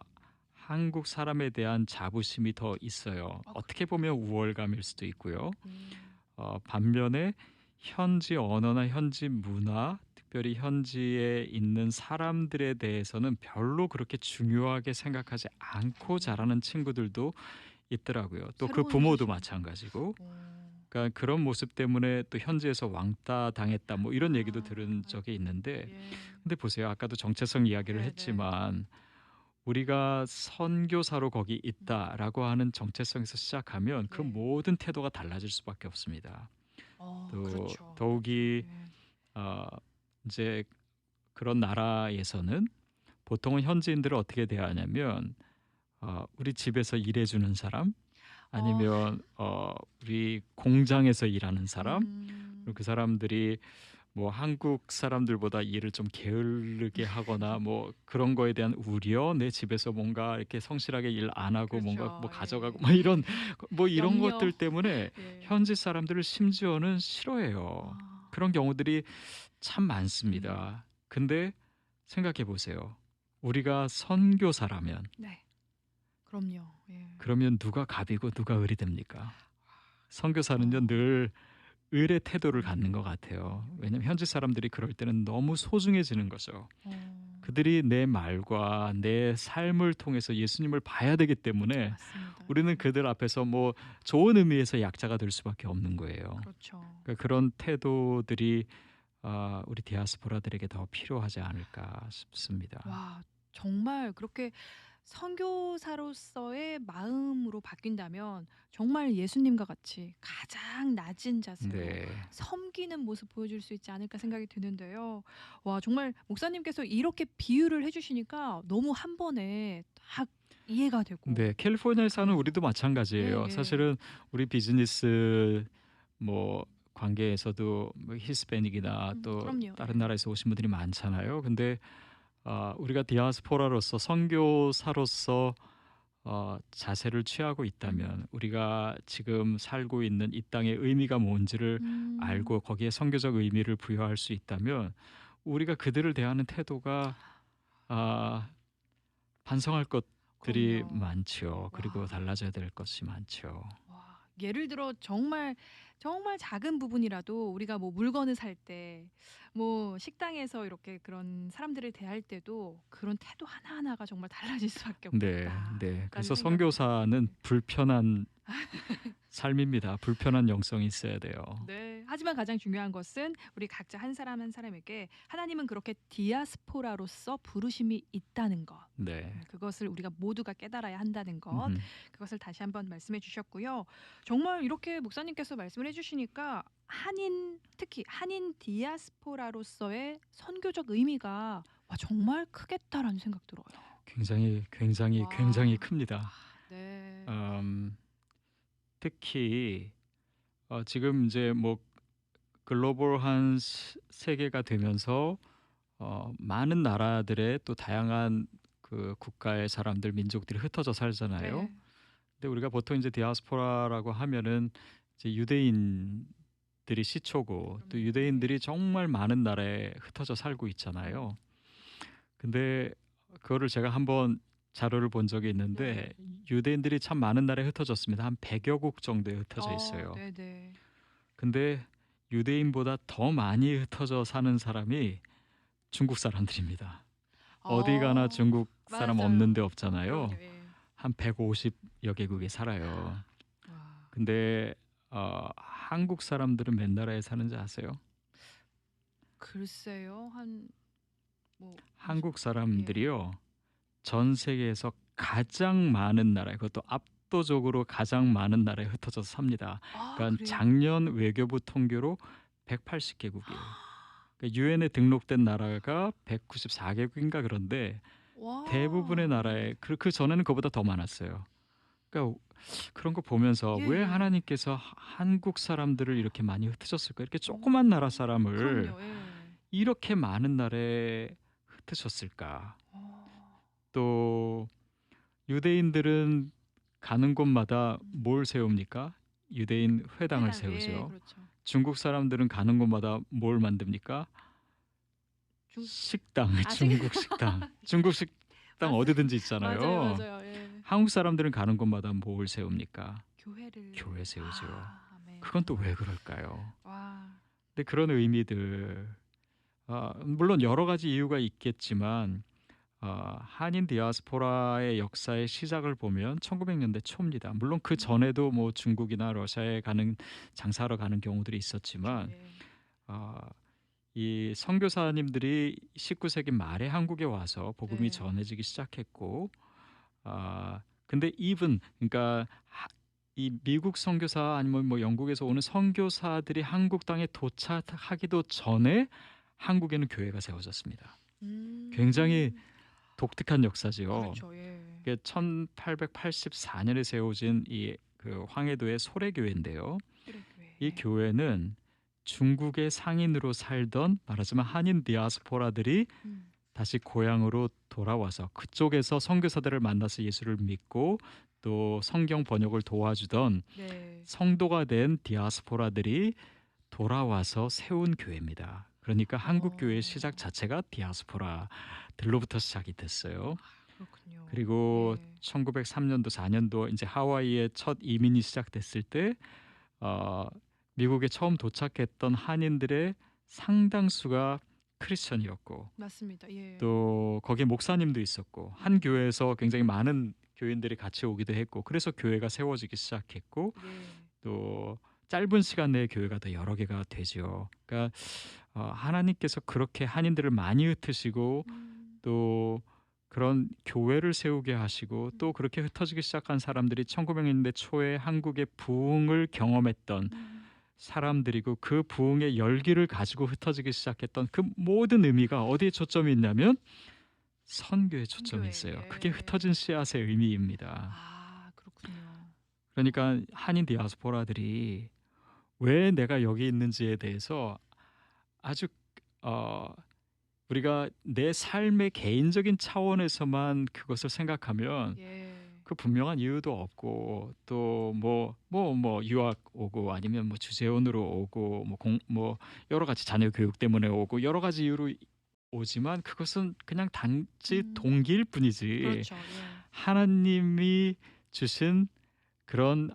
한국 사람에 대한 자부심이 더 있어요. 어떻게 보면 그렇군요. 우월감일 수도 있고요. 음. 반면에 현지 언어나 현지 문화, 특별히 현지에 있는 사람들에 대해서는 별로 그렇게 중요하게 생각하지 않고 자라는 친구들도 있더라고요. 또 그 새로운 부모도 소식이네요. 마찬가지고. 어. 그러니까 그런 모습 때문에 또 현지에서 왕따 당했다 뭐 이런 얘기도 들은 적이 아이고. 있는데 예. 근데 보세요. 아까도 정체성 이야기를 네네. 했지만 우리가 선교사로 거기 음. 있다라고 하는 정체성에서 시작하면 그 네. 모든 태도가 달라질 수밖에 없습니다. 또 그렇죠, 그렇죠. 더욱이 예. 어 이제 그런 나라에서는 보통은 현지인들을 어떻게 대하냐면 우리 집에서 일해 주는 사람 어. 아니면 우리 공장에서 일하는 사람 그리고 음. 그 사람들이 뭐 한국 사람들보다 일을 좀 게으르게 하거나 뭐 그런 거에 대한 우려, 내 집에서 뭔가 이렇게 성실하게 일 안 하고 뭔가 뭐 그렇죠. 가져가고 예. 뭐 이런 뭐 이런 염려. 것들 때문에 예. 현지 사람들을 심지어는 싫어해요. 아. 그런 경우들이 참 음. 많습니다. 근데 생각해 보세요. 우리가 선교사라면 네. 그럼요. 예. 그러면 누가 갑이고 누가 을이 됩니까? 선교사는요 어. 늘 을의 태도를 갖는 것 음. 같아요. 왜냐하면 현지 사람들이 그럴 때는 너무 소중해지는 거죠. 어. 그들이 내 말과 내 삶을 통해서 예수님을 봐야 되기 때문에 맞습니다. 우리는 예. 그들 앞에서 뭐 좋은 의미에서 약자가 될 수밖에 없는 거예요. 그렇죠. 그러니까 그런 태도들이 우리 디아스포라들에게 더 필요하지 않을까 싶습니다. 와, 정말 그렇게 선교사로서의 마음으로 바뀐다면 정말 예수님과 같이 가장 낮은 자세로 네. 섬기는 모습 보여줄 수 있지 않을까 생각이 드는데요. 와, 정말 목사님께서 이렇게 비유를 해주시니까 너무 한 번에 딱 이해가 되고 네. 캘리포니아에 사는 그래요. 우리도 예, 마찬가지예요. 예. 사실은 우리 비즈니스 뭐 관계에서도 뭐 히스패닉이나 또 그럼요. 다른 예. 나라에서 오신 분들이 많잖아요. 근데 우리가 디아스포라로서 선교사로서 자세를 취하고 음. 있다면 우리가 지금 살고 있는 이 땅의 의미가 뭔지를 음. 알고 거기에 선교적 의미를 부여할 수 있다면 우리가 그들을 대하는 태도가 아 반성할 것들이 그럼요. 많지요. 그리고 와. 달라져야 될 것이 많죠. 와. 예를 들어 정말, 정말 작은 부분이라도 우리가 뭐 물건을 살 때 뭐 식당에서 이렇게 그런 사람들을 대할 때도 그런 태도 하나하나가 정말 달라질 수밖에 네. 네. 없겠다라는 그래서 생각이 선교사는 네. 불편한 삶입니다. 불편한 영성이 있어야 돼요. 네. 하지만 가장 중요한 것은 우리 각자 한 사람 한 사람에게 하나님은 그렇게 디아스포라로서 부르심이 있다는 것. 네. 그것을 우리가 모두가 깨달아야 한다는 것. 음음. 그것을 다시 한번 말씀해 주셨고요. 정말 이렇게 목사님께서 말씀을 해 주시니까 특히 한인 디아스포라로서의 선교적 의미가 와, 정말 크겠다라는 생각 들어요. 굉장히, 굉장히, 굉장히 와. 큽니다. 네. 음 특히 지금 이제 뭐 글로벌한 세계가 되면서 많은 나라들의 또 다양한 그 국가의 사람들, 민족들이 흩어져 살잖아요. 네. 근데 우리가 보통 이제 디아스포라라고 하면은 이제 유대인들이 시초고 또 그럼요. 예. 유대인들이 정말 많은 나라에 흩어져 살고 음. 있잖아요. 근데 그거를 제가 한번 자료를 본 적이 있는데 네. 유대인들이 참 많은 나라에 흩어졌습니다. 한 100여 국 정도에 흩어져 있어요. 네네. 근데 유대인보다 더 많이 흩어져 사는 사람이 중국 사람들입니다. 어디 가나 어. 중국 사람 없는 데 맞아요. 그럼요. 없잖아요. 예. 한 150여 개국에 살아요. 와. 근데 한국 사람들은 몇 나라에 사는지 아세요? 글쎄요. 한 뭐 20 한국 예. 사람들이요. 전 세계에서 가장 많은 나라에 그것도 압도적으로 가장 많은 나라에 흩어져서 삽니다. 아 그러니까 그래요? 작년 외교부 통계로 180 개국이에요. 그러니까 유엔에 등록된 나라가 194 개국인가 그런데 대부분의 와. 나라에 그전에는 그보다 더 많았어요. 그러니까 그런 거 보면서 왜 예예. 하나님께서 한국 사람들을 이렇게 많이 흩으셨을까? 이렇게 조그만 나라 어. 사람을 그럼요. 예. 이렇게 많은 나라에 흩으셨을까? 어. 또 유대인들은 가는 곳마다 음. 뭘 세웁니까? 유대인 회당을 회당 예 세우죠. 그렇죠. 중국 사람들은 가는 곳마다 뭘 만듭니까? 중 식당, 아직 중국 식당. 중국 식당 맞습니다. 어디든지 맞아요, 있잖아요. 맞아요. 예. 한국 사람들은 가는 곳마다 뭘 세웁니까? 교회를 교회 세우죠. 아멘 그건 또 정말. 왜 그럴까요? 와. 근데 그런 의미들 물론 여러 가지 이유가 있겠지만 한인 디아스포라의 역사의 시작을 보면 1900년대 초입니다. 물론 그 전에도 뭐 중국이나 러시아에 가는 장사하러 가는 경우들이 그쵸. 있었지만 예. 어, 이 선교사님들이 19세기 말에 한국에 와서 복음이 네. 전해지기 시작했고 근데 그러니까 이 미국 선교사 아니면 뭐 영국에서 오는 선교사들이 한국 땅에 도착하기도 전에 한국에는 교회가 세워졌습니다. 굉장히 음. 독특한 역사지요. 그렇죠. 예. 그게 1884년에 세워진 그 황해도의 소래교회인데요. 수레교회. 이 예. 교회는 중국의 상인으로 살던 말하자면 한인 디아스포라들이 음. 다시 고향으로 돌아와서 그쪽에서 선교사들을 만나서 예수를 믿고 또 성경 번역을 도와주던 네. 성도가 된 디아스포라들이 돌아와서 세운 교회입니다. 그러니까 한국 교회의 시작 어. 자체가 디아스포라들로부터 시작이 됐어요. 그렇군요. 그리고 예. 1903년도 4년도 이제 하와이의 첫 이민이 시작됐을 때 어, 미국에 처음 도착했던 한인들의 상당수가 크리스천이었고 맞습니다. 예. 또 거기에 목사님도 있었고 한 교회에서 굉장히 많은 교인들이 같이 오기도 했고 그래서 교회가 세워지기 시작했고 예. 또 짧은 시간 내에 교회가 더 여러 개가 되죠. 그러니까 하나님께서 그렇게 한인들을 많이 흩으시고 음. 또 그런 교회를 세우게 하시고 또 그렇게 흩어지기 시작한 사람들이 1900년대 초에 한국의 부흥을 경험했던 음. 사람들이고 그 부흥의 열기를 가지고 흩어지기 시작했던 그 모든 의미가 어디에 초점이 있냐면 선교에 초점이 선교회. 있어요. 그게 예. 흩어진 씨앗의 의미입니다. 아 그렇군요. 그러니까 한인 디아스포라들이 왜 내가 여기 있는지에 대해서 아주 어, 우리가 내 삶의 개인적인 차원에서만 그것을 생각하면 예. 그 분명한 이유도 없고 또 뭐 유학 오고 아니면 뭐 주재원으로 오고 뭐 여러 가지 자녀 교육 때문에 오고 여러 가지 이유로 오지만 그것은 그냥 단지 음. 동기일 뿐이지 그렇죠. 예. 하나님이 주신 그런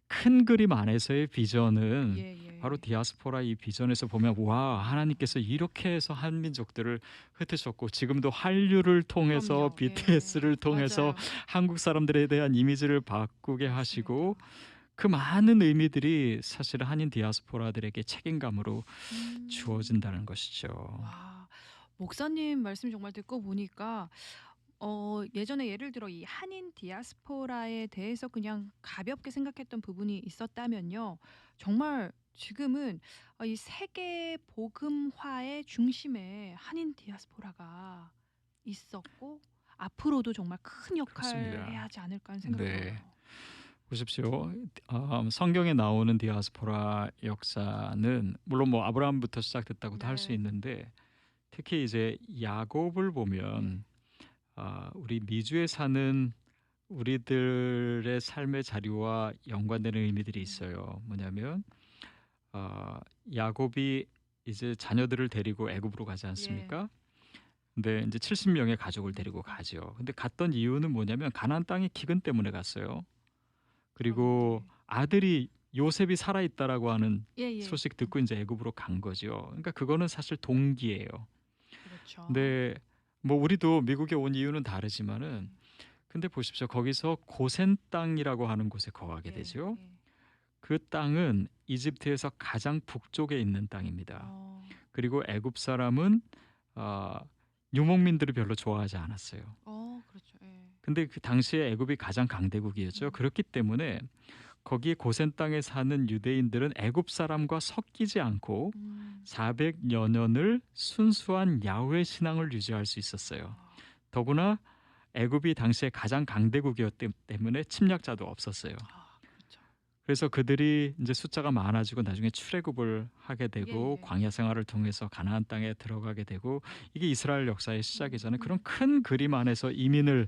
큰 그림 안에서의 비전은 바로 예예. 디아스포라 이 비전에서 보면 와 하나님께서 이렇게 해서 한민족들을 흩으셨고 지금도 한류를 통해서 그럼요. 예. BTS를 통해서 맞아요. 한국 사람들에 대한 이미지를 바꾸게 하시고 맞습니다. 그 많은 의미들이 사실 한인 디아스포라들에게 책임감으로 음. 주어진다는 것이죠. 와. 목사님 말씀 정말 듣고 보니까 예전에 예를 들어 이 한인 디아스포라에 대해서 그냥 가볍게 생각했던 부분이 있었다면요. 정말 지금은 이 세계 복음화의 중심에 한인 디아스포라가 있었고 앞으로도 정말 큰 역할을 해야 그렇습니다. 하지 않을까 하는 생각이 네. 들어요. 보십시오. 성경에 나오는 디아스포라 역사는 물론 뭐 아브라함부터 시작됐다고도 할 수 네. 있는데 특히 이제 야곱을 예. 보면 우리 미주에 사는 우리들의 삶의 자리와 연관되는 의미들이 음. 있어요. 뭐냐면 어, 야곱이 이제 자녀들을 데리고 애굽으로 가지 예. 않습니까? 근데 이제 70명의 가족을 음. 데리고 가죠. 근데 갔던 이유는 뭐냐면 가나안 땅의 기근 때문에 갔어요. 그리고 예. 아들이 요셉이 살아 있다라고 하는 예예. 소식 듣고 이제 애굽으로 간 거죠. 그러니까 그거는 사실 동기예요. 그렇죠. 근데 뭐 우리도 미국에 온 이유는 다르지만은 음. 근데 보십시오. 거기서 고센 땅이라고 하는 곳에 거하게 예. 되죠. 예. 그 땅은 이집트에서 가장 북쪽에 있는 땅입니다. 어. 그리고 애굽 사람은 아 유목민들을 별로 좋아하지 않았어요. 그렇죠. 예. 근데 그 당시에 애굽이 가장 강대국이었죠. 그렇기 때문에 거기 고센 땅에 사는 유대인들은 애굽 사람과 섞이지 않고 음. 400여 년을 순수한 야훼 신앙을 유지할 수 있었어요. 아. 더구나 애굽이 당시에 가장 강대국이었기 때문에 침략자도 없었어요. 그렇죠. 그래서 그들이 이제 숫자가 많아지고 나중에 출애굽을 하게 되고 예예. 광야 생활을 통해서 가나안 땅에 들어가게 되고 이게 이스라엘 역사의 시작이잖아요. 그런 음. 큰 그림 안에서 이민을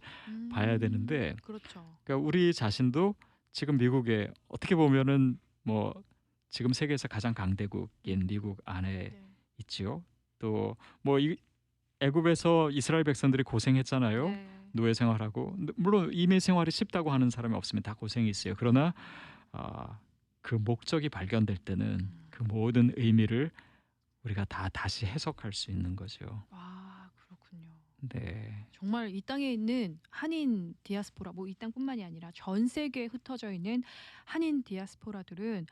봐야 되는데 그렇죠. 그러니까 우리 자신도 지금 미국에 어떻게 보면은 뭐 지금 세계에서 가장 강대국인 미국 안에 네. 있지요. 또 뭐 애굽에서 이스라엘 백성들이 고생했잖아요. 네. 노예 생활하고 물론 이민 생활이 쉽다고 하는 사람이 없으면 다 고생이 있어요. 그러나 아, 그 목적이 발견될 때는 그 모든 의미를 우리가 다 다시 해석할 수 있는 거죠. 그렇군요. 네, 정말 이 땅에 있는 한인 디아스포라, 뭐 이 땅뿐만이 아니라 전 세계에 흩어져 있는 한인 디아스포라들은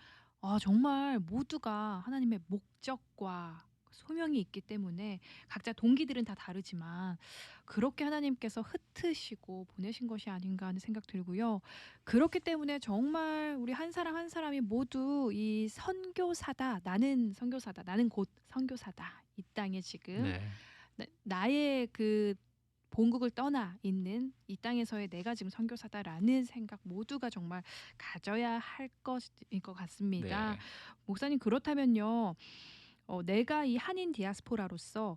정말 모두가 하나님의 목적과 소명이 있기 때문에 각자 동기들은 다 다르지만 그렇게 하나님께서 흩으시고 보내신 것이 아닌가 하는 생각 들고요. 그렇기 때문에 정말 우리 한 사람 한 사람이 모두 이 선교사다. 나는 선교사다. 나는 곧 선교사다. 이 땅에 지금 네, 나의 그 본국을 떠나 있는 이 땅에서의 내가 지금 선교사다라는 생각 모두가 정말 가져야 할 것일 것 같습니다. 네. 목사님 그렇다면요. 내가 이 한인 디아스포라로서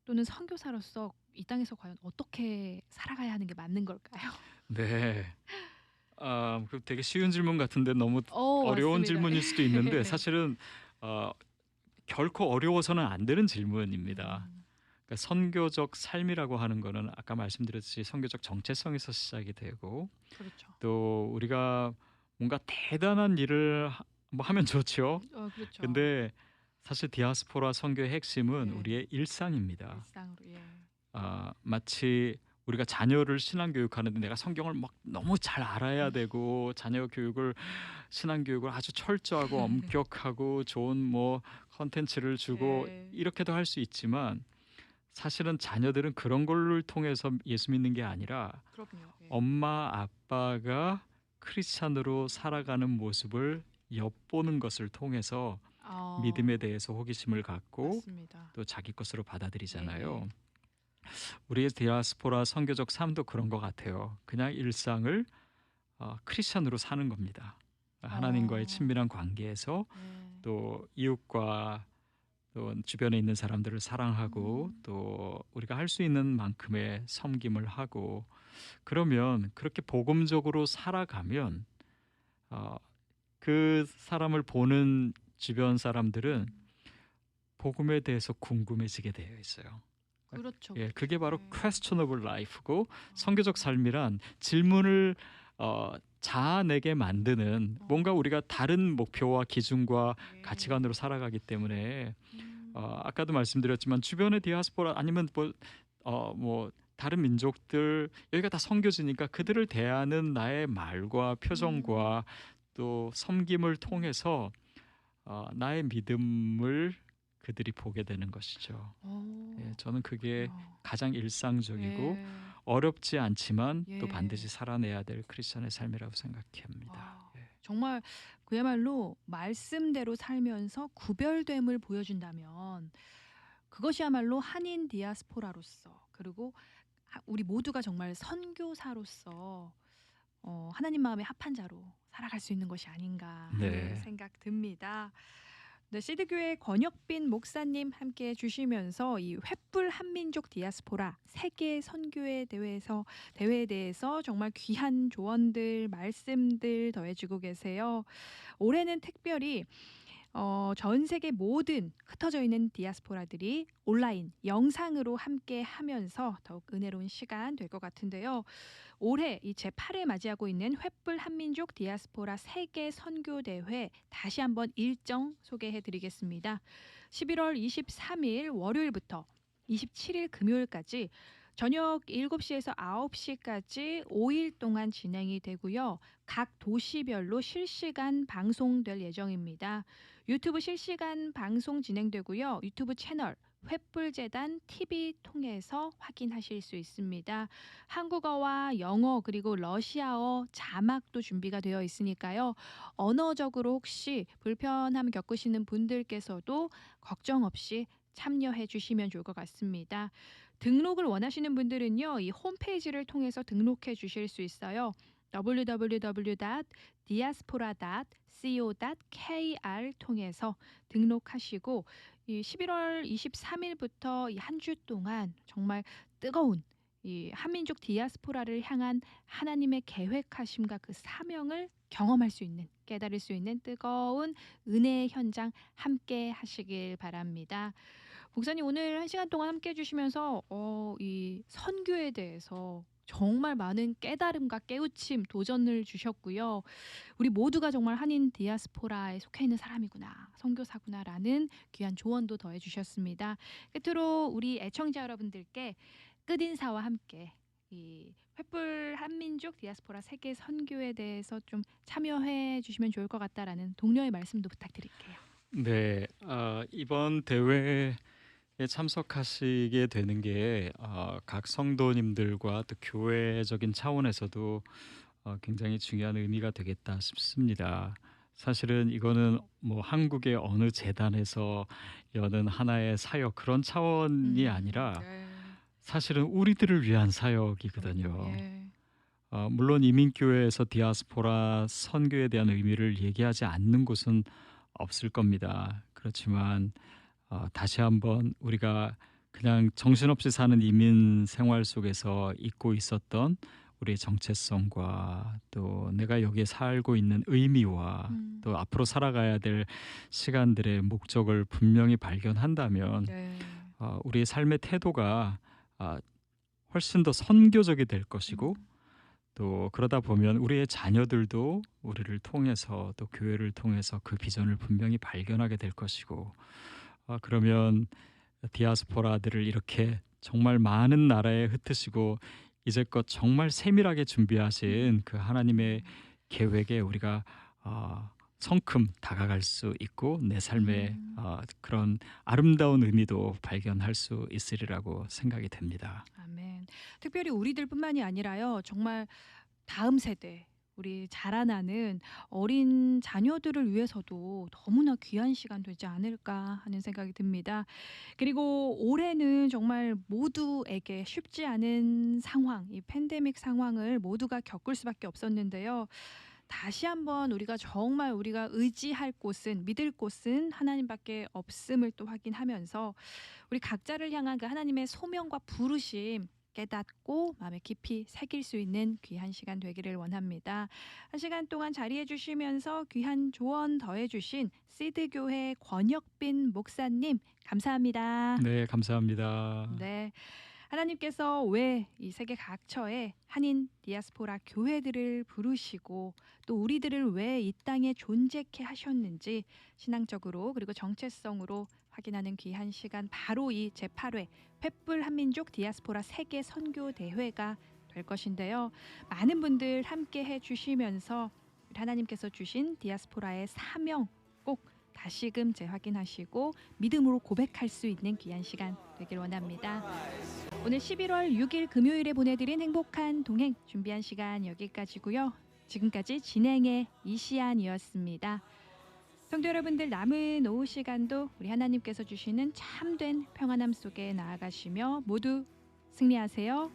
또는 선교사로서 이 땅에서 과연 어떻게 살아가야 하는 게 맞는 걸까요? 네. 그 되게 쉬운 질문 같은데 너무 어려운 맞습니다. 질문일 수도 있는데 사실은 어, 결코 어려워서는 안 되는 질문입니다. 음, 그러니까 선교적 삶이라고 하는 거는 아까 말씀드렸듯이 선교적 정체성에서 시작이 되고 그렇죠. 또 우리가 뭔가 대단한 일을 뭐 하면 좋죠. 그렇죠. 근데 사실 디아스포라 선교의 핵심은 네. 우리의 일상입니다. 일상으로 예. 마치 우리가 자녀를 신앙 교육하는데 내가 성경을 막 너무 잘 알아야 되고 자녀 교육을 신앙 교육을 아주 철저하고 엄격하고 좋은 뭐 컨텐츠를 주고 예. 이렇게도 할 수 있지만 사실은 자녀들은 그런 걸 통해서 예수 믿는 게 아니라 그럼요. 예. 엄마 아빠가 크리스찬으로 살아가는 모습을 엿보는 것을 통해서 믿음에 대해서 호기심을 갖고 맞습니다. 또 자기 것으로 예, 받아들이잖아요. 예. 우리의 디아스포라 선교적 삶도 그런 것 같아요. 그냥 일상을 크리스찬으로 사는 겁니다. 하나님과의 어, 친밀한 관계에서 네. 또 이웃과 또 주변에 있는 사람들을 사랑하고 음. 또 우리가 할 수 있는 만큼의 섬김을 하고 그러면 그렇게 복음적으로 살아가면 어, 그 사람을 보는 주변 사람들은 복음에 대해서 궁금해지게 되어 있어요. 그렇죠, 예, 그렇죠. 그게 바로 예. questionable life고 선교적 삶이란 질문을 자아내게 만드는 뭔가 우리가 다른 목표와 기준과 예. 가치관으로 살아가기 때문에 음. 아까도 말씀드렸지만 주변의 디아스포라 아니면 뭐 다른 민족들 여기가 다 선교지니까 그들을 대하는 나의 말과 표정과 또 섬김을 통해서 나의 믿음을 그들이 보게 되는 것이죠. 예, 저는 그게 그렇군요. 가장 일상적이고 예. 어렵지 않지만 또 예. 반드시 살아내야 될 크리스천의 삶이라고 생각합니다. 예. 정말 그야말로 말씀대로 살면서 구별됨을 보여준다면 그것이야말로 한인 디아스포라로서 그리고 우리 모두가 정말 선교사로서 하나님 마음에 합한 자로 살아갈 수 있는 것이 아닌가 하는 네. 생각 듭니다. 네, 시드교회 권혁빈 목사님 함께 해주시면서 이 횃불 한민족 디아스포라 세계 선교회 대회에 대해서 정말 귀한 조언들 말씀들 더해주고 계세요. 올해는 특별히 전 세계 모든 흩어져 있는 디아스포라들이 온라인 영상으로 함께 하면서 더욱 은혜로운 시간 될 것 같은데요. 올해 이 제8회 맞이하고 있는 횃불 한민족 디아스포라 세계 선교대회 다시 한번 일정 소개해 드리겠습니다. 11월 23일 월요일부터 27일 금요일까지 저녁 7시에서 9시까지 5일 동안 진행이 되고요. 각 도시별로 실시간 방송될 예정입니다. 유튜브 실시간 방송 진행되고요. 유튜브 채널 횃불재단 TV 통해서 확인하실 수 있습니다. 한국어와 영어 그리고 러시아어 자막도 준비가 되어 있으니까요. 언어적으로 혹시 불편함 겪으시는 분들께서도 걱정 없이 참여해 주시면 좋을 것 같습니다. 등록을 원하시는 분들은요. 이 홈페이지를 통해서 등록해 주실 수 있어요. www.diaspora.co.kr 통해서 등록하시고 이 11월 23일부터 이 한 주 동안 정말 뜨거운 이 한민족 디아스포라를 향한 하나님의 계획하심과 그 사명을 경험할 수 있는 깨달을 수 있는 뜨거운 은혜의 현장 함께 하시길 바랍니다. 목사님 오늘 한 시간 동안 함께 해주시면서 이 선교에 대해서 정말 많은 깨달음과 깨우침, 도전을 주셨고요. 우리 모두가 정말 한인 디아스포라에 속해 있는 사람이구나, 선교사구나라는 귀한 조언도 더해 주셨습니다. 끝으로 우리 애청자 여러분들께 끝인사와 함께 이 횃불 한민족 디아스포라 세계 선교에 대해서 좀 참여해 주시면 좋을 것 같다라는 동료의 말씀도 부탁드릴게요. 네, 이번 대회에 참석하시게 되는 게 각 성도님들과 또 교회적인 차원에서도 굉장히 중요한 의미가 되겠다 싶습니다. 사실은 이거는 뭐 한국의 어느 재단에서 여는 하나의 사역 그런 차원이 아니라 네. 사실은 우리들을 위한 그럼요. 사역이거든요. 예. 물론 이민교회에서 디아스포라 선교에 대한 의미를 얘기하지 않는 곳은 없을 겁니다. 그렇지만 다시 한번 우리가 그냥 정신없이 사는 이민 생활 속에서 잊고 있었던 우리의 정체성과 또 내가 여기에 살고 있는 의미와 음. 또 앞으로 살아가야 될 시간들의 목적을 분명히 발견한다면 네. 우리의 삶의 태도가 훨씬 더 선교적이 될 것이고 음. 또 그러다 보면 우리의 자녀들도 우리를 통해서 또 교회를 통해서 그 비전을 분명히 발견하게 될 것이고 그러면 디아스포라들을 이렇게 정말 많은 나라에 흩으시고 이제껏 정말 세밀하게 준비하신 그 하나님의 계획에 우리가 성큼 다가갈 수 있고 내 삶의 그런 아름다운 의미도 발견할 수 있으리라고 생각이 됩니다. 아멘. 특별히 우리들뿐만이 아니라요. 정말 다음 세대 우리 자라나는 어린 자녀들을 위해서도 너무나 귀한 시간 되지 않을까 하는 생각이 듭니다. 그리고 올해는 정말 모두에게 쉽지 않은 상황, 이 팬데믹 상황을 모두가 겪을 수밖에 없었는데요. 다시 한번 우리가 정말 우리가 의지할 곳은 믿을 곳은 하나님밖에 없음을 또 확인하면서 우리 각자를 향한 그 하나님의 소명과 부르심 깨닫고 마음에 깊이 새길 수 있는 귀한 시간 되기를 원합니다. 한 시간 동안 자리해 주시면서 귀한 조언 더해 주신 시드교회 권혁빈 목사님 감사합니다. 네, 감사합니다. 네. 하나님께서 왜 이 세계 각처에 한인 디아스포라 교회들을 부르시고 또 우리들을 왜 이 땅에 존재케 하셨는지 신앙적으로 그리고 정체성으로 확인하는 귀한 시간 바로 이 제8회 횃불 한민족 디아스포라 세계 선교 대회가 될 것인데요. 많은 분들 함께 해 주시면서 하나님께서 주신 디아스포라의 사명 꼭 다시금 재확인하시고 믿음으로 고백할 수 있는 귀한 시간 되길 원합니다. 오늘 11월 6일 금요일에 보내드린 행복한 동행 준비한 시간 여기까지고요. 지금까지 진행의 이시안이었습니다. 성도 여러분들 남은 오후 시간도 우리 하나님께서 주시는 참된 평안함 속에 나아가시며 모두 승리하세요.